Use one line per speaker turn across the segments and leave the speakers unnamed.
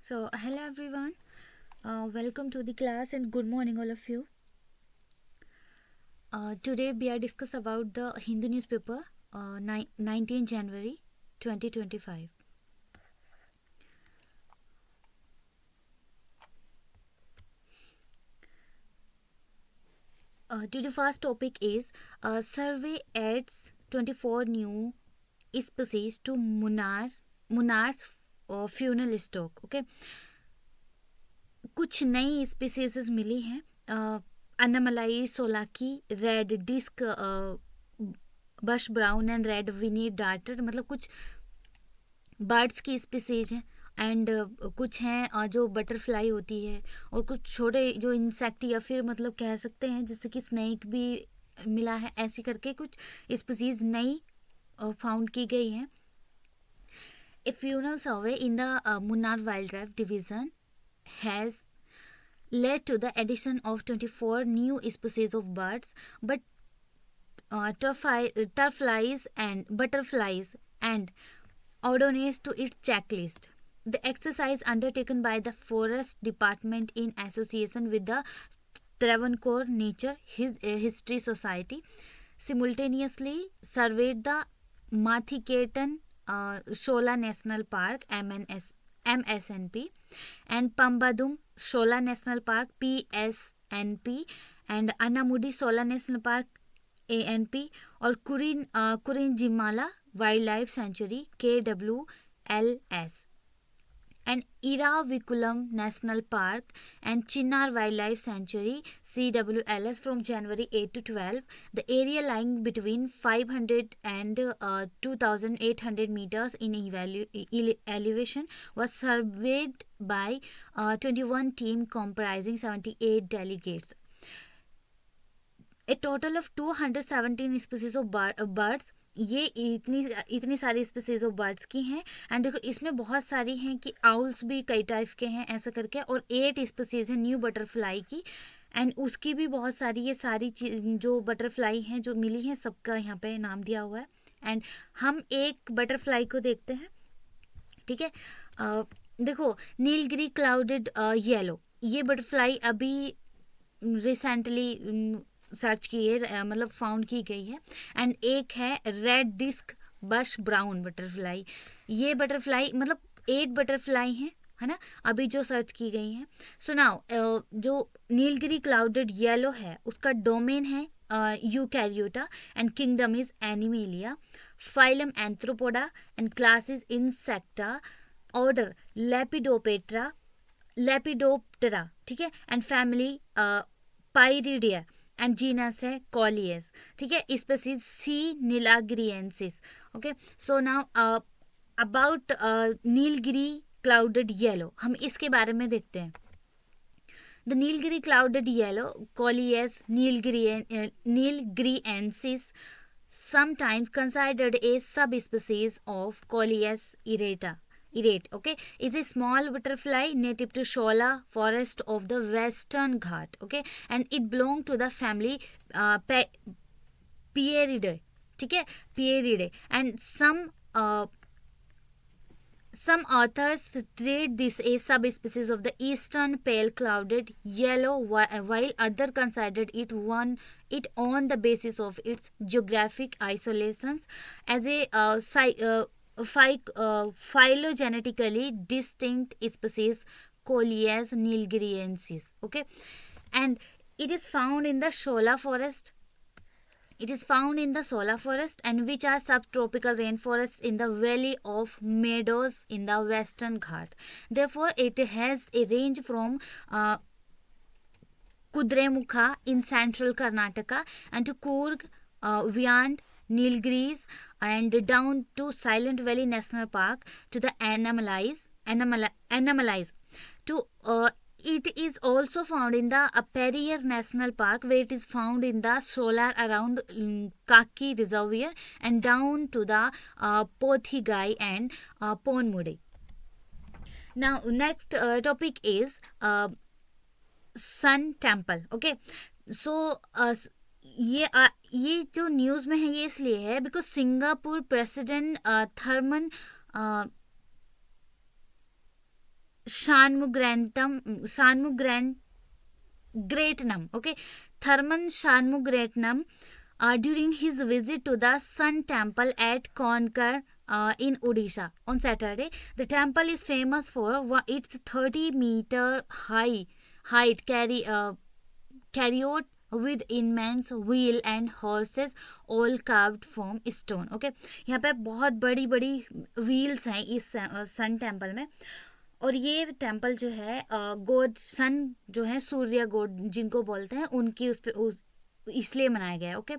Hello everyone. Welcome to the class and good morning, all of you. Today we are discuss about the Hindu newspaper, 19 January 2025. Today first topic is survey adds 24 new species to Munnar's funeral stock. Okay, कुछ नई species मिली हैं. Anamalai Sholakili, red disc bush brown and red veined darter, मतलब कुछ birds की species हैं. And कुछ हैं जो बटरफ्लाई होती है, और कुछ छोटे जो इंसेक्ट या फिर मतलब कह सकते हैं जैसे कि स्नेक भी मिला है. ऐसी करके कुछ स्पीसीज नई फाउंड की गई हैं. A faunal survey in the Munnar wildlife division has led to the addition of 24 new species of birds, but turflies and butterflies and ordonnates to its checklist. The exercise undertaken by the Forest Department in association with the Travancore Nature History Society simultaneously surveyed the Mathiketan Shola National Park MSNP and Pambadum Shola National Park PSNP and Anamudi Shola National Park ANP और Kurinjimala wildlife sanctuary KWLS and Iraviculam National Park and Chinnar Wildlife Sanctuary CWLS from January 8 to 12. The area lying between 500 and 2,800 meters in elevation was surveyed by 21 team comprising 78 delegates. A total of 217 species of birds, ये इतनी सारी species of birds की हैं. And देखो इसमें बहुत सारी हैं कि आउल्स भी कई टाइप के हैं ऐसा करके, और 8 स्पीसीज हैं न्यू बटरफ्लाई की. एंड उसकी भी बहुत सारी, ये सारी चीज जो बटरफ्लाई हैं जो मिली हैं सबका यहाँ पे नाम दिया हुआ है. एंड हम एक बटरफ्लाई को देखते हैं. ठीक है, देखो नीलगिरी क्लाउडेड येलो, ये बटरफ्लाई अभी रिसेंटली सर्च की है, मतलब फाउंड की गई है. एंड एक है red disc bush brown butterfly. ये बटरफ्लाई मतलब 8 बटरफ्लाई हैं, है ना, अभी जो सर्च की गई हैं. सो नाउ जो नीलगिरी क्लाउडेड येलो है उसका डोमेन है Eukaryota and kingdom is Animalia, phylum Arthropoda and class is Insecta, order Lepidoptera. ठीक है, and family Pieridae and genus है कॉलियस. ठीक है, species C nilagiriensis. Okay, so now about Nilgiri clouded yellow, हम इसके बारे में देखते हैं. The Nilgiri clouded yellow Colias nilagiriensis, sometimes considered a subspecies of Coleus irate, okay, is a small butterfly native to Shola forest of the Western Ghat, okay, and it belongs to the family Pieridae. ठीक है, Pieridae, and some authors treat this a subspecies of the eastern pale clouded yellow, while others considered it on the basis of its geographic isolations as a phylogenetically distinct species Coleus nilgiriensis. Okay, and it is found in the Shola forest. It is found in the Shola forest, and which are subtropical rainforests in the valley of meadows in the Western Ghat. Therefore, it has a range from Kudremukha in central Karnataka and to Coorg, beyond Nilgiris, and down to Silent Valley National Park to the Anomalies. To it is also found in the Periyar National Park, where it is found in the solar around Kaki Reservoir and down to the Pothigai and Ponmudi. Now, next topic is Sun Temple. Okay, so ये जो news में है ये इसलिए है because Singapore president Tharman Shanmugratnam, okay, Tharman Shanmugratnam, during his visit to the Sun Temple at Konkar in Odisha on Saturday. The temple is famous for its 30-meter height chariot with immense wheel and horses all carved from stone. Okay, यहाँ पे बहुत बड़ी बड़ी wheels हैं इस sun temple में. और ये टेम्पल जो है गॉड सन जो है सूर्य गॉड जिनको बोलते हैं उनकी इसलिए मनाया गया है. Okay,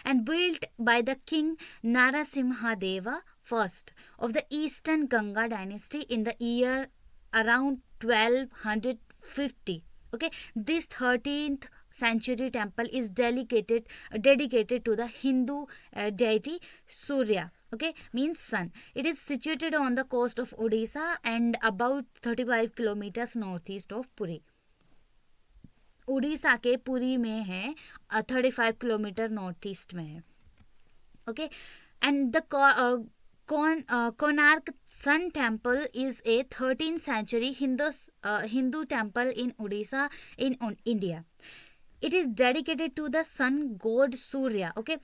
and built by the king Narasimhadeva first of the Eastern Ganga dynasty in the year around 1250. Okay, this 13th century temple is dedicated to the Hindu deity Surya. Okay, means sun. It is situated on the coast of Odisha and about 35 kilometers northeast of Puri. Orissa के पुरी में है, 35 kilometre north east में है. Okay, and the Konark Sun Temple is a 13th century Hindu temple in Odisha in India. It is dedicated to the sun god Surya. Okay,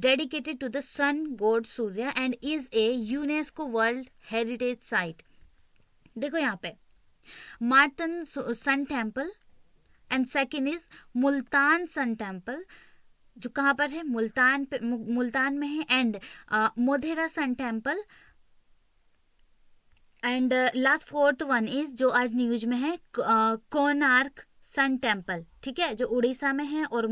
dedicated to the sun god Surya and is a UNESCO World Heritage Site. देखो यहाँ पे Martand sun temple and second is Multan sun temple जो कहाँ पर है, मुल्तान में है. And Modhera sun temple and last fourth one is जो आज न्यूज में है कोनार्क सन टेम्पल. ठीक है, जो उड़ीसा में है. और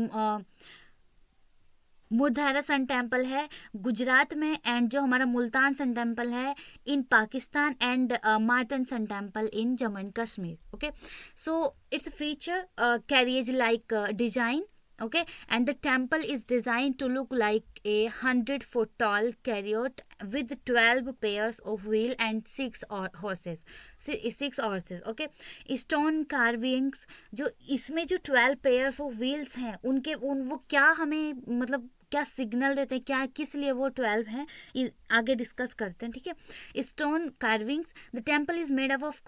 मुर्धारा सन टेम्पल है गुजरात में. एंड जो हमारा मुल्तान सन टेम्पल है in Pakistan. And Martand sun temple in Jammu and Kashmir. Okay, so it's feature carriage like design. Okay, and the temple is designed to look like a 100-foot tall chariot with 12 pairs of wheel and 6 horses. Okay, stone carvings जो इसमें जो 12 pairs of wheels हैं वो क्या हमें मतलब क्या signal देते हैं, क्या किस लिए वो 12 हैं, आगे डिस्कस करते हैं. ठीक है, stone carvings. The temple is made up of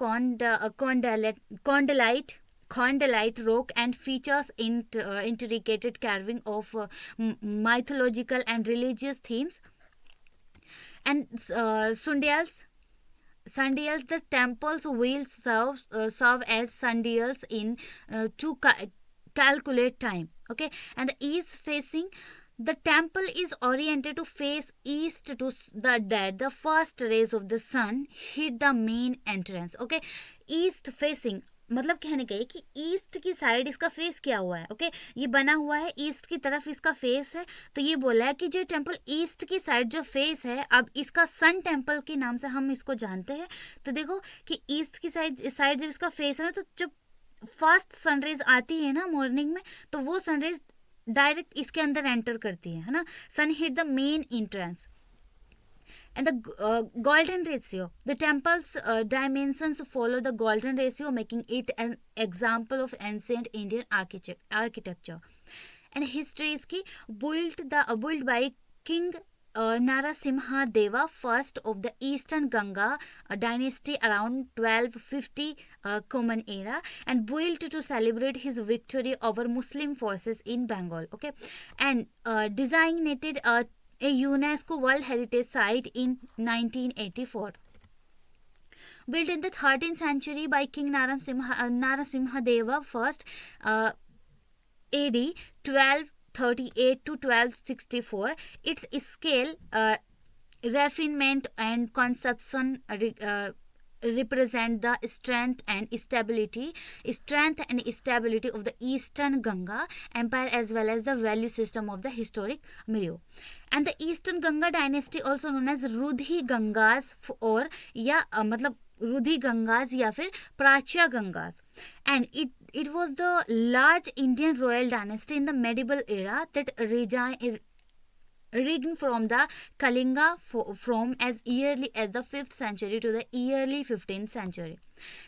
Condylite rock and features intricate carving of mythological and religious themes. And sundials, the temple's wheels serve as sundials in to calculate time. Okay, and the east facing. The temple is oriented to face east to the first rays of the sun hit the main entrance. Okay, east facing मतलब कहने का है कि east की side इसका face किया हुआ है. ओके, ये बना हुआ है ईस्ट की तरफ इसका फेस है. तो ये बोला है कि जो टेम्पल ईस्ट की साइड जो फेस है, अब इसका सन टेम्पल के नाम से हम इसको जानते हैं. तो देखो कि ईस्ट की साइड जब इसका फेस है ना, तो जब फर्स्ट सनराइज आती है ना मॉर्निंग में, तो वो सनराइज डायरेक्ट इसके अंदर एंटर करती है ना. Sun hit the main entrance. And the golden ratio. The temple's dimensions follow the golden ratio, making it an example of ancient Indian architecture. And history is ki built by King Narasimha Deva first of the Eastern Ganga dynasty around 1250 Common Era, and built to celebrate his victory over Muslim forces in Bengal. Okay, and designated a UNESCO World Heritage Site in 1984. Built in the 13th century by King Narasimha Deva first AD 1238 to 1264, its scale, refinement and conception represent the strength and stability of the Eastern Ganga Empire as well as the value system of the historic milieu. And the Eastern Ganga dynasty, also known as Rudhi Gangas or या मतलब Rudhi Gangas या फिर Prachya Gangas, and it was the large Indian royal dynasty in the medieval era that reigned from the Kalinga from as early as the 5th century to the early 15th century.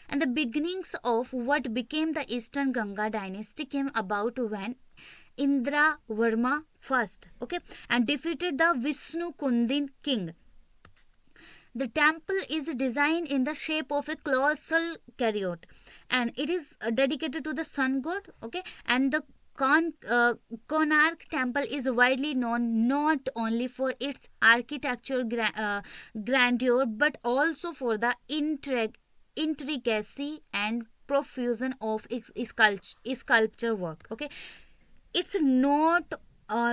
And the beginnings of what became the Eastern Ganga dynasty came about when Indra Varma first, okay, and defeated the Vishnu Kundin king. The temple is designed in the shape of a colossal chariot, and it is dedicated to the sun god. Okay, and the Konark temple is widely known not only for its grandeur but also for the intricacy and profusion of its sculpture work. Okay, it's not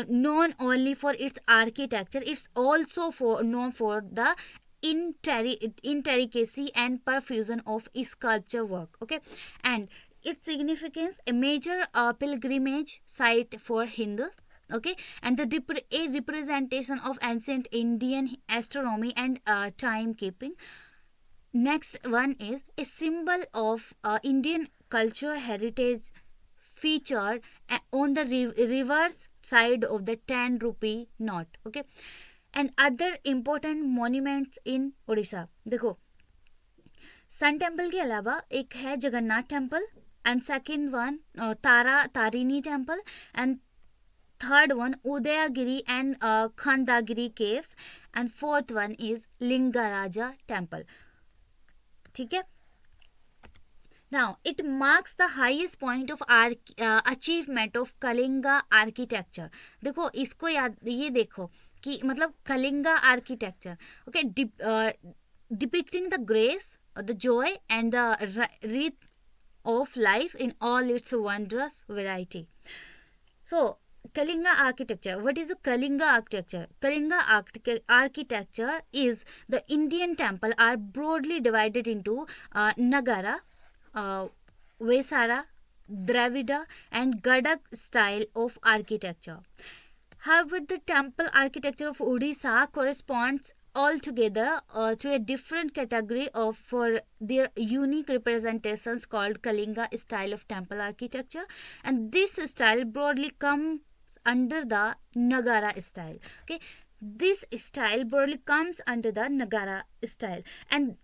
known only for its architecture, it's also known for the intricacy and profusion of sculpture work. Okay, and its significance, a major pilgrimage site for Hindus. Okay, and a representation of ancient Indian astronomy and timekeeping. Next one is a symbol of Indian culture heritage, featured on the reverse side of the 10 rupee note. Okay, and other important monuments in Orissa, देखो sun temple के अलावा एक है Jagannath temple, and second one Tarini temple, and third one Udayagiri and Khandagiri caves, and fourth one is Lingaraja temple. ठीक है. Now, it marks the highest point of achievement of Kalinga architecture. देखो इसको याद, ये देखो कि मतलब Kalinga architecture. Okay, depicting the grace, the joy and the wreath of life in all its wondrous variety. So, Kalinga architecture. What is a Kalinga architecture? Kalinga architecture is the Indian temple are broadly divided into Nagara, Vesara, Dravida and Gadak style of architecture. However, the temple architecture of Odisha corresponds altogether to a different category of for their unique representations called Kalinga style of temple architecture, and this style broadly comes under the Nagara style. Okay, this style broadly comes under the Nagara style, and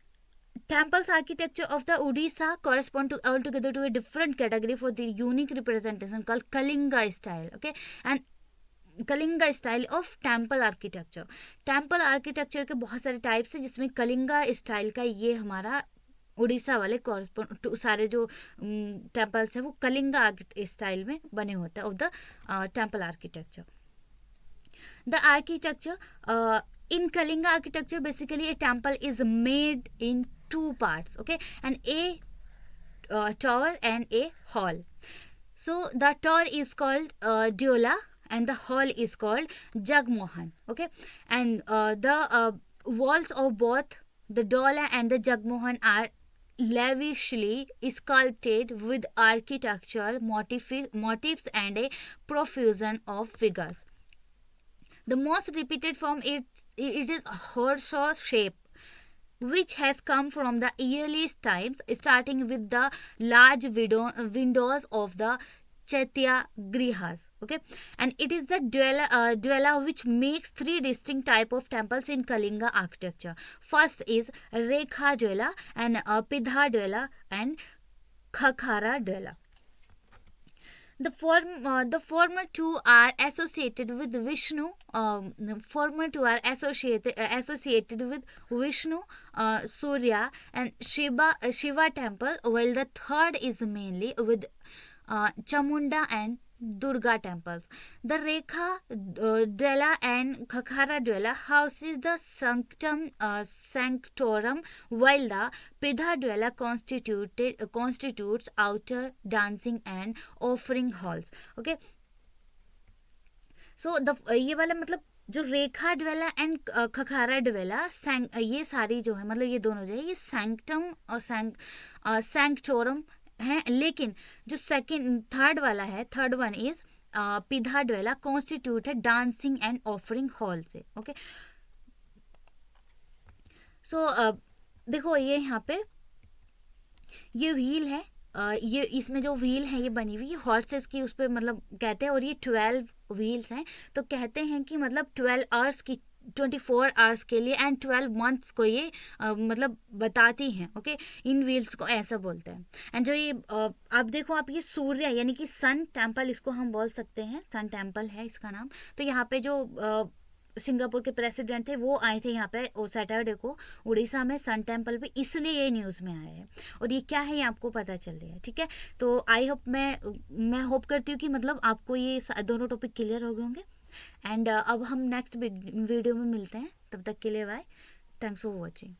temples architecture of the Odisha correspond to altogether to a different category for the unique representation called Kalinga style. Okay, and Kalinga style of temple architecture. Temple architecture के बहुत सारे types हैं, जिसमें Kalinga style का ये हमारा उड़ीसा वाले correspond सारे जो टेम्पल्स हैं वो कलिंगा स्टाइल में बने होते हैं of the temple architecture. The architecture in Kalinga architecture, basically a temple is made in two parts. Okay, and a tower and a hall. So the tower is called Diola and the hall is called Jagmohan. Okay, and the walls of both the Diola and the Jagmohan are lavishly sculpted with architectural motifs and a profusion of figures. The most repeated form it is horseshoe shape, which has come from the earliest times, starting with the large windows of the Chaitya Grihas. Okay, and it is the Dwela which makes three distinct type of temples in Kalinga architecture. First is Rekha Dwela, and Pidha Dwela and Khakhara Dwela. The former two are associated with Vishnu. Associated with Vishnu, Surya, and Shiva temple, while the third is mainly with Chamunda and Durga temples. The Rekha Dwela and Khakhara Dwela houses the sanctorum, while the Pidha Dwela constitutes outer dancing and offering halls. Okay, so the ये वाला मतलब जो रेखा ड्वेला and खखारा ड्वेला ये सारी जो है मतलब ये दोनों जो है ये सैंक्टम और सैंक्टोरम है, लेकिन जो थर्ड वाला है, थर्ड वन इज पिधा ड्वेला कॉन्स्टिट्यूट है डांसिंग एंड ऑफरिंग हॉल से. ओके, सो देखो ये यहाँ पे ये व्हील है, ये इसमें जो व्हील है ये बनी हुई हॉर्सेस की उस पर मतलब कहते हैं, और ये 12 व्हील्स हैं, तो कहते हैं कि मतलब 12 आवर्स की 24 आवर्स के लिए एंड 12 मंथ्स को ये मतलब बताती हैं. ओके, इन व्हील्स को ऐसा बोलते हैं. एंड जो ये आप देखो आप ये सूर्य यानी कि सन टेम्पल इसको हम बोल सकते हैं, सन टेम्पल है इसका नाम. तो यहाँ पे जो सिंगापुर के प्रेसिडेंट थे वो आए थे यहाँ पे सैटरडे को उड़ीसा में सन टेम्पल पे, इसलिए ये न्यूज़ में आया है। और ये क्या है ये आपको पता चल रहा है, ठीक है। तो आई होप, मैं होप करती हूँ कि मतलब आपको ये दोनों टॉपिक क्लियर हो गए होंगे। एंड अब हम नेक्स्ट वीडियो में मिलते हैं, तब तक के लिए बाय, थैंक्स फॉर वॉचिंग।